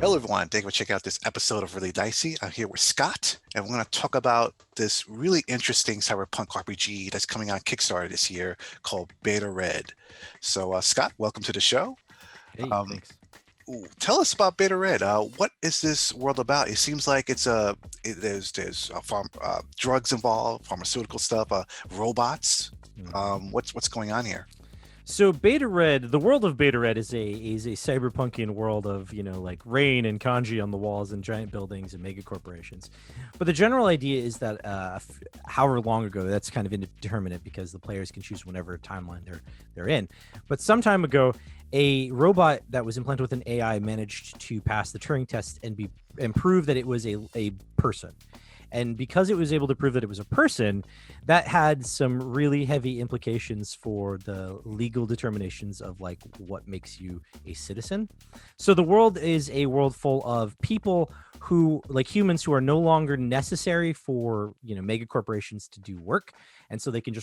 Hello, everyone. Thank you for checking out this episode of Really Dicey. I'm here with Scott, and we're going to talk about this really interesting cyberpunk RPG that's coming on Kickstarter this year called Beta Red. So, Scott, welcome to the show. Hey, Um, thanks. Tell us about Beta Red. What is this world about? It seems like there's drugs involved, pharmaceutical stuff, robots. What's going on here? So Beta Red, the world of Beta Red is a cyberpunkian world of, like rain and kanji on the walls and giant buildings and mega corporations. But the general idea is that however long ago, that's kind of indeterminate because the players can choose whenever timeline they're in. But some time ago, a robot that was implanted with an AI managed to pass the Turing test and prove that it was a person. And because it was able to prove that it was a person, that had some really heavy implications for the legal determinations of like what makes you a citizen. So the world is a world full of people who, like humans, who are no longer necessary for mega corporations to do work, and so they could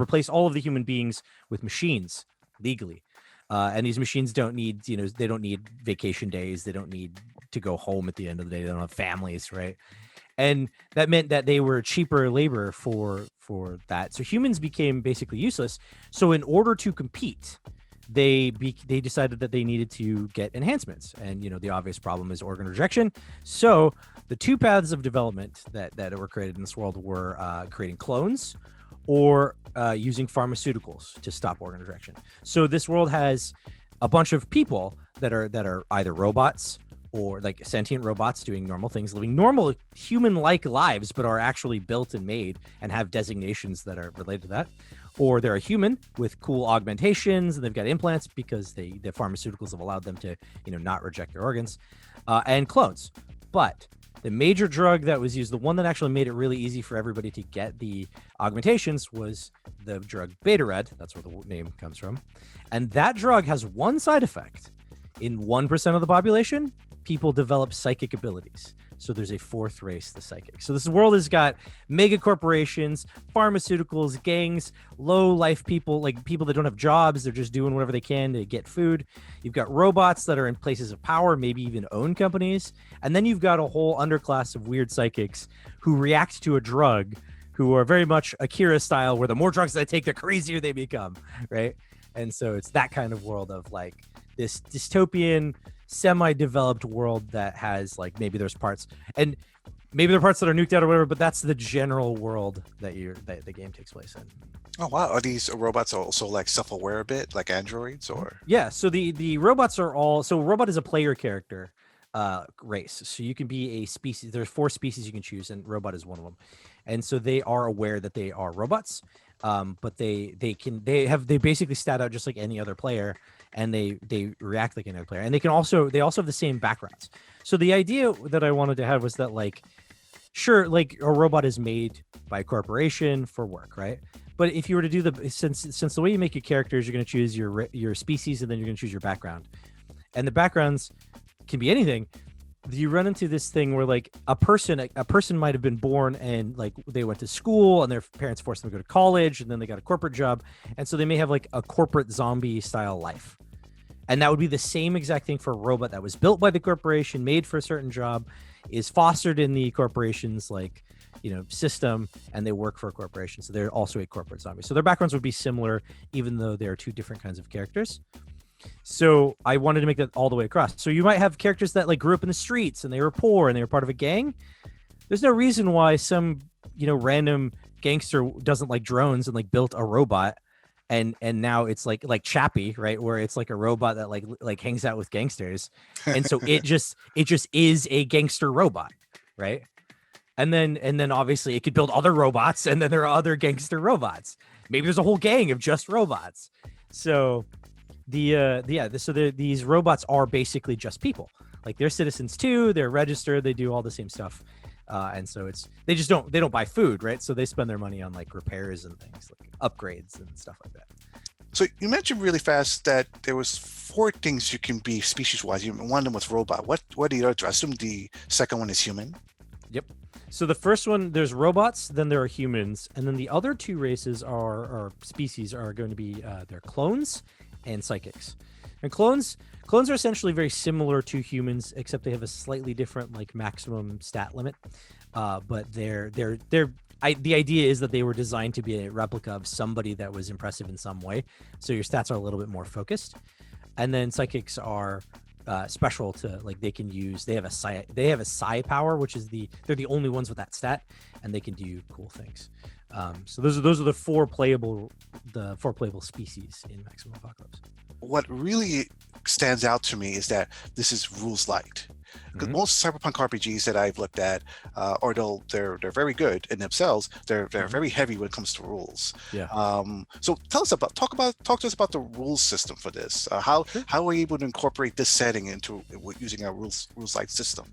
replace all of the human beings with machines legally. And these machines don't need, they don't need vacation days. They don't need to go home at the end of the day. They don't have families, right? And that meant that they were cheaper labor for that. So humans became basically useless. So in order to compete, they decided that they needed to get enhancements. And the obvious problem is organ rejection. So the two paths of development that were created in this world were creating clones or using pharmaceuticals to stop organ rejection. So this world has a bunch of people that are either robots or like sentient robots doing normal things, living normal human-like lives, but are actually built and made and have designations that are related to that. Or they're a human with cool augmentations and they've got implants because the pharmaceuticals have allowed them to, not reject their organs, and clones. But the major drug that was used, the one that actually made it really easy for everybody to get the augmentations, was the drug Beta Red. That's where the name comes from. And that drug has one side effect. In 1% of the population, people develop psychic abilities. So there's a fourth race, the psychic. So this world has got mega corporations, pharmaceuticals, gangs, low life people, like people that don't have jobs. They're just doing whatever they can to get food. You've got robots that are in places of power, maybe even own companies. And then you've got a whole underclass of weird psychics who react to a drug, who are very much Akira style, where the more drugs they take, the crazier they become, right? And so it's that kind of world of like this dystopian, semi-developed world that has like maybe there's parts and maybe there are parts that are nuked out or whatever, but that's the general world that the game takes place in. Oh, wow. Are these robots also like self-aware a bit, like androids, or? Yeah, so the robots are all, so robot is a player character race, so you can be a species. There's 4 species you can choose and robot is one of them. And so they are aware that they are robots, but they basically stat out just like any other player, and they react like any other player, and they also have the same backgrounds. So the idea that I wanted to have was that, like, sure, like a robot is made by a corporation for work, right? But if you were to do since the way you make your characters, you're going to choose your species, and then you're going to choose your background, and the backgrounds can be anything. You run into this thing where like a person might have been born and like they went to school and their parents forced them to go to college, and then they got a corporate job, and so they may have like a corporate zombie style life. And that would be the same exact thing for a robot that was built by the corporation, made for a certain job, is fostered in the corporation's like system, and they work for a corporation, so they're also a corporate zombie. So their backgrounds would be similar, even though they are 2 different kinds of characters. So I wanted to make that all the way across. So you might have characters that like grew up in the streets and they were poor and they were part of a gang. There's no reason why some random gangster doesn't like drones and like built a robot, and now it's like Chappie, right, where it's like a robot that like hangs out with gangsters, and so it just is a gangster robot, right? And then obviously it could build other robots, and then there are other gangster robots. Maybe there's a whole gang of just robots. So these robots are basically just people. Like they're citizens too. They're registered. They do all the same stuff, and so they don't buy food, right? So they spend their money on like repairs and things, like upgrades and stuff like that. So you mentioned really fast that there was 4 things you can be species-wise. One of them was robot. What are the other? I assume the second one is human. Yep. So the first one, there's robots, then there are humans, and then the other 2 races or species are going to be they're clones and psychics. And clones are essentially very similar to humans, except they have a slightly different like maximum stat limit. But the idea is that they were designed to be a replica of somebody that was impressive in some way. So your stats are a little bit more focused. And then psychics are special to like they have a psi power, which is they're the only ones with that stat, and they can do cool things. So those are the four playable species in Maximum Apocalypse. What really stands out to me is that this is rules light. Because most cyberpunk RPGs that I've looked at, although they're very good in themselves, they're very heavy when it comes to rules. Yeah. So talk to us about the rules system for this. How are we able to incorporate this setting into using a rules light system?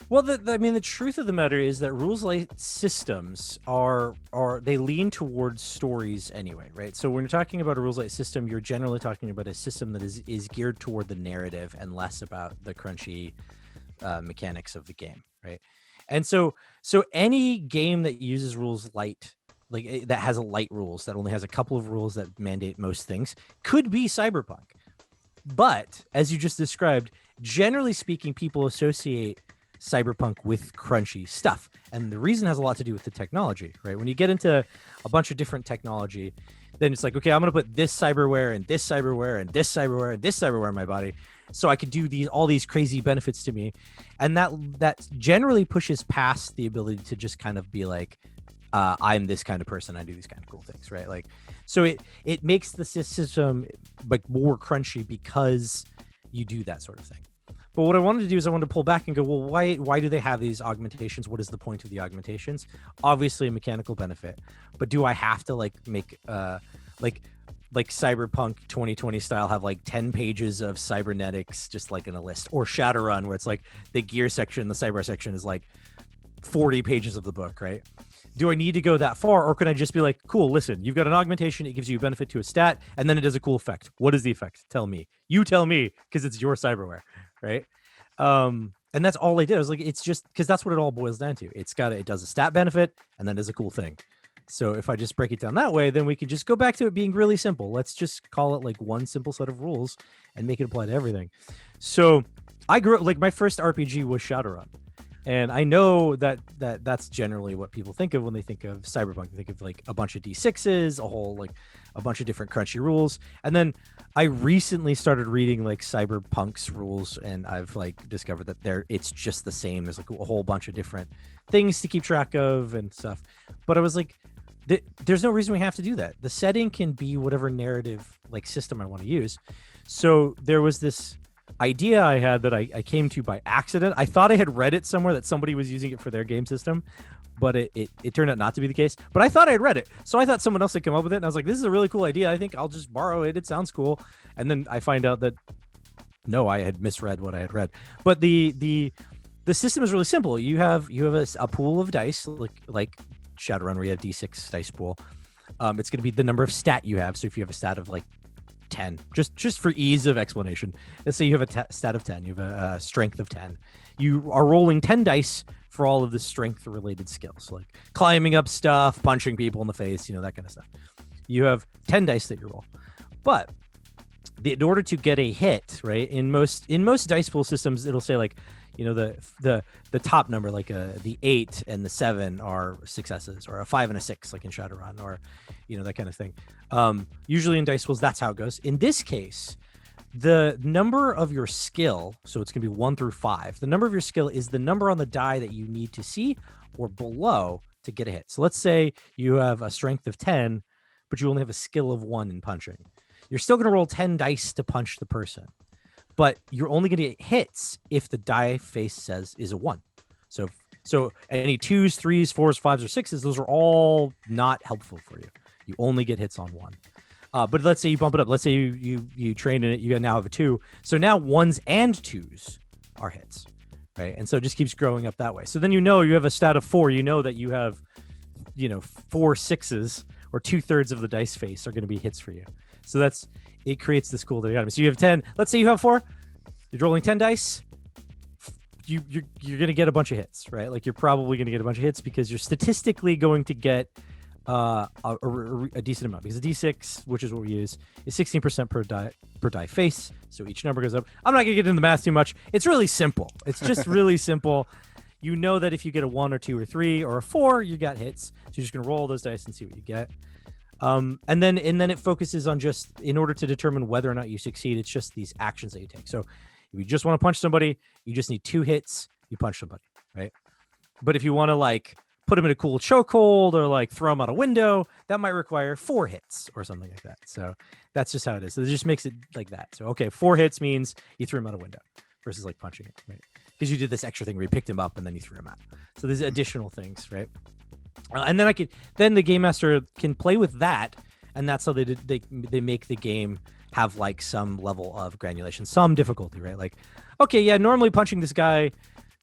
Well, the truth of the matter is that rules-light systems they lean towards stories anyway, right? So when you're talking about a rules-light system, you're generally talking about a system that is geared toward the narrative and less about the crunchy mechanics of the game, right? And so any game that uses rules light, like that has a light rules that only has a couple of rules that mandate most things, could be Cyberpunk. But as you just described, generally speaking, people associate Cyberpunk with crunchy stuff, and the reason has a lot to do with the technology, right? When you get into a bunch of different technology, then it's like, okay, I'm going to put this cyberware and this cyberware and this cyberware and this cyberware in my body, so I could do all these crazy benefits to me, and that generally pushes past the ability to just kind of be like, I'm this kind of person, I do these kind of cool things, right? Like, so it makes the system like more crunchy because you do that sort of thing. But what I wanted to do is I wanted to pull back and go, well, why do they have these augmentations? What is the point of the augmentations? Obviously a mechanical benefit, but do I have to like make like Cyberpunk 2020 style have like 10 pages of cybernetics just like in a list, or Shadowrun where it's like the gear section, the cyber section is like 40 pages of the book, right? Do I need to go that far, or can I just be like, cool, listen, you've got an augmentation, it gives you a benefit to a stat, and then it does a cool effect. What is the effect? Tell me. You tell me, because it's your cyberware, right? And that's all I did. I was like, it's just because that's what it all boils down to. It does a stat benefit, and then does a cool thing. So if I just break it down that way, then we can just go back to it being really simple. Let's just call it like one simple set of rules and make it apply to everything. So I grew up, like my first RPG was Shadowrun. And I know that's generally what people think of when they think of Cyberpunk. They think of like a bunch of D6s, a bunch of different crunchy rules. And then I recently started reading like Cyberpunk's rules, and I've like discovered that it's just the same. There's like a whole bunch of different things to keep track of and stuff. But I was like, there's no reason we have to do that. The setting can be whatever narrative like system I want to use. So there was this idea I had that I came to by accident. I thought I had read it somewhere that somebody was using it for their game system, but it turned out not to be the case. But I thought I had read it, so I thought someone else had come up with it, and I was like, this is a really cool idea. I think I'll just borrow it. It sounds cool. And then I find out that no, I had misread what I had read. But the system is really simple. You have a pool of dice, like Shadowrun, where you have D6 dice pool. It's going to be the number of stat you have. So if you have a stat of like 10, just for ease of explanation, let's say you have a stat of 10, you have a strength of 10, you are rolling 10 dice for all of the strength related skills, like climbing up stuff, punching people in the face, that kind of stuff. You have 10 dice that you roll, but in order to get a hit, right, in most dice pool systems, it'll say like, the top number, like the 8 and the 7 are successes, or a 5 and a 6, like in Shadowrun, or that kind of thing. Usually in dice pools, that's how it goes. In this case, the number of your skill, so it's gonna be 1 through 5. The number of your skill is the number on the die that you need to see or below to get a hit. So let's say you have a strength of 10, but you only have a skill of 1 in punching. You're still gonna roll 10 dice to punch the person, but you're only going to get hits if the die face says is a 1. So any 2s, 3s, 4s, 5s, or 6s, those are all not helpful for you. You only get hits on 1. But let's say you bump it up. Let's say you train in it. You now have a 2. So now 1s and 2s are hits, right? And so it just keeps growing up that way. So then you have a stat of 4. You know that you have 4 6s, or 2/3 of the dice face are going to be hits for you. So it creates this cool dichotomy. So you have 10. Let's say you have 4. You're rolling 10 dice. You're going to get a bunch of hits, right? Like you're probably going to get a bunch of hits because you're statistically going to get a decent amount, because a d6, which is what we use, is 16% per die face. So each number goes up. I'm not gonna get into the math too much. It's really simple. It's just really simple. You know that if you get a 1 or 2 or 3 or a 4, you got hits. So you're just gonna roll those dice and see what you get. And then it focuses on, just in order to determine whether or not you succeed, it's just these actions that you take. So if you just want to punch somebody, you just need 2 hits, you punch somebody, right? But if you want to like put them in a cool chokehold or like throw them out a window, that might require 4 hits or something like that. So that's just how it is. So it just makes it like that. So okay, 4 hits means you threw him out a window versus like punching it, right? Because you did this extra thing where you picked him up and then you threw him out. So there's additional things, right? And then the game master can play with that, and that's how they make the game have like some level of granulation, some difficulty, right? Like, okay, yeah, normally punching this guy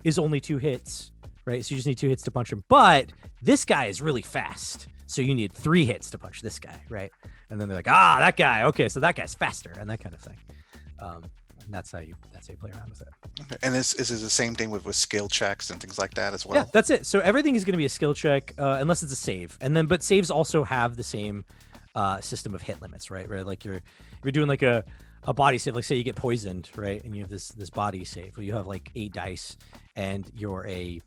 is only 2 hits, right? So you just need 2 hits to punch him, but this guy is really fast, so you need 3 hits to punch this guy, right? And then they're like, that guy, okay, so that guy's faster, and that kind of thing. And that's how you play around with it. Okay. And is it the same thing with skill checks and things like that as well? Yeah, that's it. So everything is going to be a skill check, unless it's a save. And then, but saves also have the same system of hit limits, right? Right, like you're doing like a body save. Like say you get poisoned, right? And you have this body save. Well, you have like 8 dice, and you're a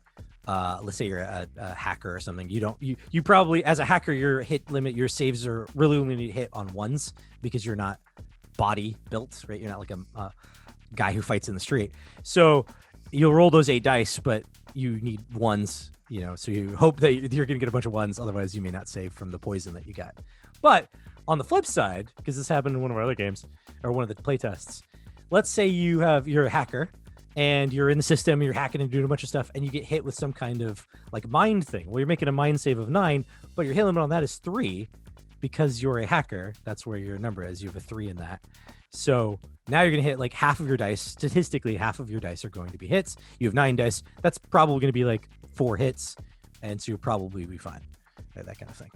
let's say you're a hacker or something. You probably, as a hacker, your hit limit, your saves are really only need to hit on 1s, because you're not body built, right? You're not like a guy who fights in the street. So you'll roll those 8 dice, but you need 1s, so you hope that you're going to get a bunch of 1s. Otherwise, you may not save from the poison that you got. But on the flip side, because this happened in one of our other games, or one of the playtests, let's say you're a hacker and you're in the system, you're hacking and doing a bunch of stuff, and you get hit with some kind of like mind thing. Well, you're making a mind save of 9, but your hit limit on that is 3. Because you're a hacker, that's where your number is. You have a 3 in that. So now you're going to hit like half of your dice. Statistically, half of your dice are going to be hits. You have 9 dice. That's probably going to be like 4 hits. And so you'll probably be fine. That kind of thing.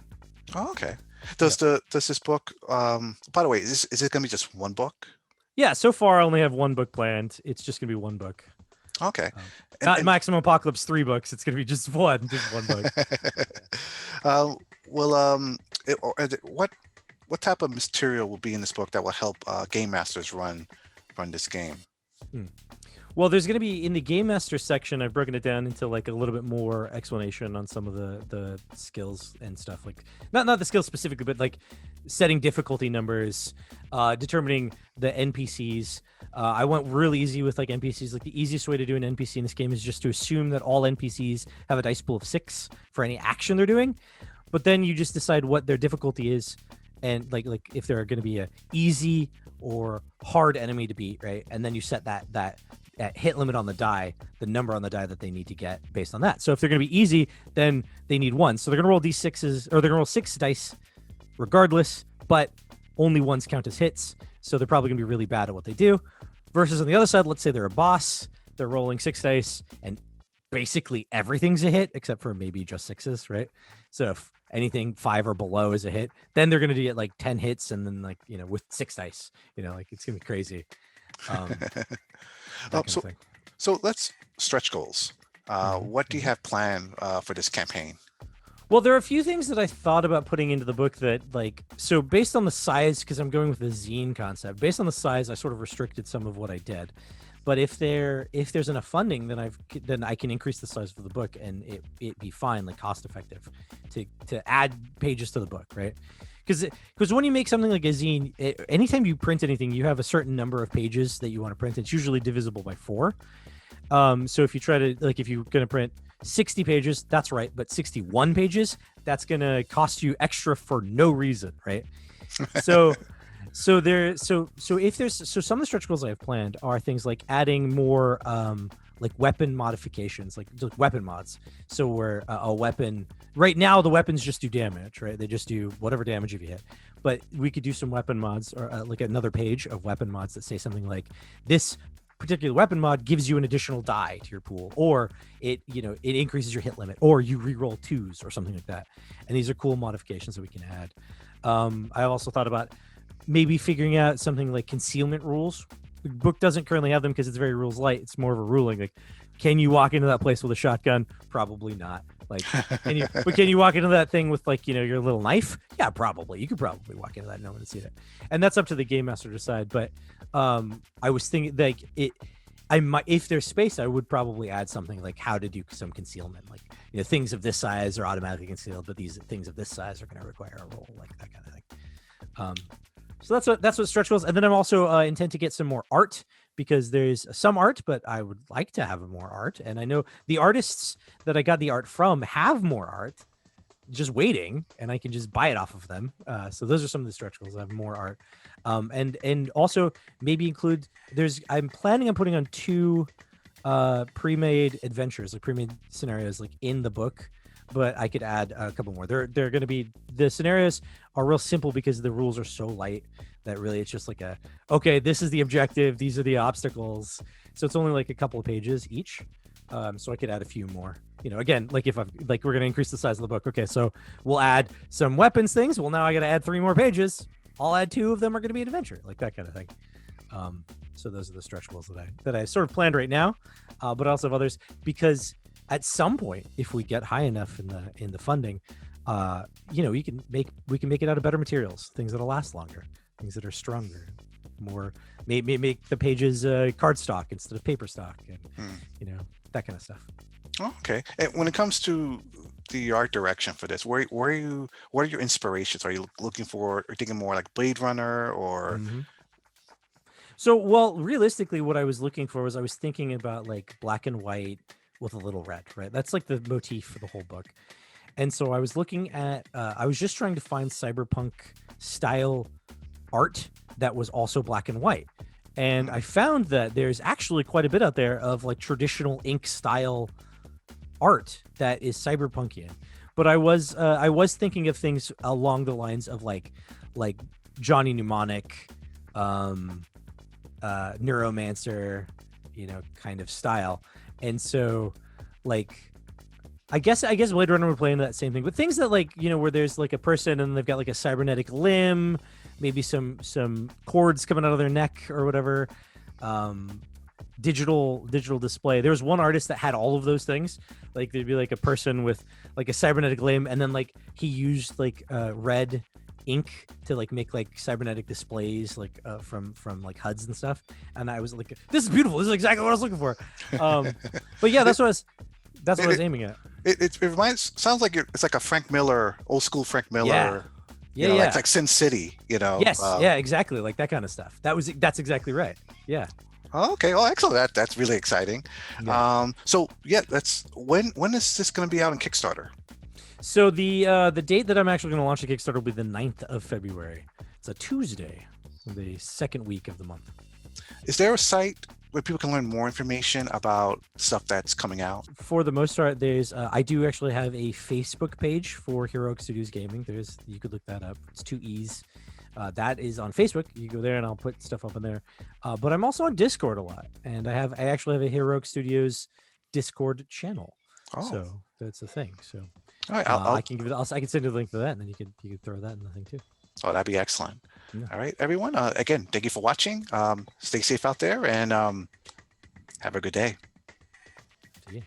Oh, okay. Does this book, by the way, is it going to be just one book? Yeah, so far I only have 1 book planned. It's just going to be 1 book. Okay. Not Maximum Apocalypse 3 books. It's going to be just one book. What type of material will be in this book that will help game masters run this game? Well, there's going to be, in the Game Master section, I've broken it down into like a little bit more explanation on some of the skills and stuff. Like not the skills specifically, but like setting difficulty numbers, determining the NPCs. I went real easy with like NPCs. Like the easiest way to do an NPC in this game is just to assume that all NPCs have a dice pool of 6 for any action they're doing. But then you just decide what their difficulty is, and like if they're going to be a easy or hard enemy to beat, right? And then you set that hit limit on the die, the number on the die that they need to get based on that. So if they're going to be easy, then they need 1. So they're going to roll d6s, or they're going to roll 6 dice regardless, but only 1s count as hits. So they're probably going to be really bad at what they do. Versus on the other side, let's say they're a boss, they're rolling 6 dice, and basically everything's a hit except for maybe just 6s, right? So if anything 5 or below is a hit, then they're going to get like 10 hits, and then like, with 6 dice, like it's going to be crazy. So let's stretch goals. What do you have planned for this campaign? Well, there are a few things that I thought about putting into the book that so based on the size, because I'm going with the zine concept, based on the size, I sort of restricted some of what I did. But if there's enough funding, then I can increase the size of the book, and it be fine, like cost effective, to add pages to the book, right? Because when you make something like a zine, anytime you print anything, you have a certain number of pages that you want to print. It's usually divisible by 4. So if you try to, like, if you're going to print 60 pages, that's right. But 61 pages, that's going to cost you extra for no reason, right? So some of the stretch goals I have planned are things like adding more like weapon modifications, like weapon mods. So where a weapon, right now the weapons just do damage, right? They just do whatever damage if you hit. But we could do some weapon mods, or like another page of weapon mods that say something like, this particular weapon mod gives you an additional die to your pool, or it increases your hit limit, or you re-roll 2s or something like that. And these are cool modifications that we can add. I also thought about maybe figuring out something like concealment rules. The book doesn't currently have them because it's very rules light. It's more of a ruling, like Can you walk into that place with a shotgun? Probably not. Like, can you walk into that thing with like, your little knife? Yeah, probably. You could probably walk into that and no one would see it. And that's up to the game master to decide. But I was thinking like I might, if there's space, I would probably add something like how to do some concealment, like things of this size are automatically concealed, but these things of this size are going to require a roll, like that kind of thing. So that's what stretch goals. And then I'm also intend to get some more art, because there's some art, but I would like to have more art. And I know the artists that I got the art from have more art just waiting, and I can just buy it off of them. So those are some of the stretch goals. I have more art. And also maybe include, I'm planning on putting on 2 pre-made adventures, like pre-made scenarios, like in the book, but I could add a couple more. They're going to be, the scenarios are real simple because the rules are so light that really it's just like okay, this is the objective, these are the obstacles. So it's only like a couple of pages each. So I could add a few more. Again, like if we're going to increase the size of the book. Okay, so we'll add some weapons things. Well, now I got to add 3 more pages. I'll add 2 of them are going to be an adventure, like that kind of thing. So those are the stretch goals that I sort of planned right now, but I also have others, because at some point, if we get high enough in the funding, we can make it out of better materials, things that'll last longer, things that are stronger, more, make the pages cardstock instead of paper stock, and that kind of stuff. Okay. And when it comes to the art direction for this, what are your inspirations? Are you looking for, or thinking more like Blade Runner, or? So, well, realistically, what I was looking for was, I was thinking about like black and white with a little red, right? That's like the motif for the whole book. And so I was looking at, I was just trying to find cyberpunk style art that was also black and white. And I found that there's actually quite a bit out there of like traditional ink style art that is cyberpunkian. But I was thinking of things along the lines of like Johnny Mnemonic, Neuromancer, kind of style. And so like I guess Blade Runner would play into that same thing, but things that like, where there's like a person and they've got like a cybernetic limb, maybe some cords coming out of their neck or whatever, digital display. There was one artist that had all of those things. Like there'd be like a person with like a cybernetic limb, and then like he used like red ink to like make like cybernetic displays like from like HUDs and stuff. And I was like, this is beautiful, this is exactly what I was looking for. But yeah, that's what I was aiming at. It sounds like it's like a Frank Miller, old school Frank Miller. Yeah. Like Sin City, Yes, yeah, exactly, like that kind of stuff. That's exactly right. Yeah. Okay, well, excellent. That's really exciting. Yeah. So yeah, when is this going to be out on Kickstarter? So the date that I'm actually going to launch the Kickstarter will be the 9th of February. It's a Tuesday, the second week of the month. Is there a site where people can learn more information about stuff that's coming out? For the most part, there's I do actually have a Facebook page for Heroic Studios Gaming. You could look that up. It's 2 E's. That is on Facebook. You go there and I'll put stuff up in there. But I'm also on Discord a lot, and I actually have a Heroic Studios Discord channel. Oh. So that's a thing. So all right, I can I can send you the link to that, and then you could throw that in the thing too. Oh, that'd be excellent. Yeah. All right, everyone. Again, thank you for watching. Stay safe out there, and have a good day. See ya.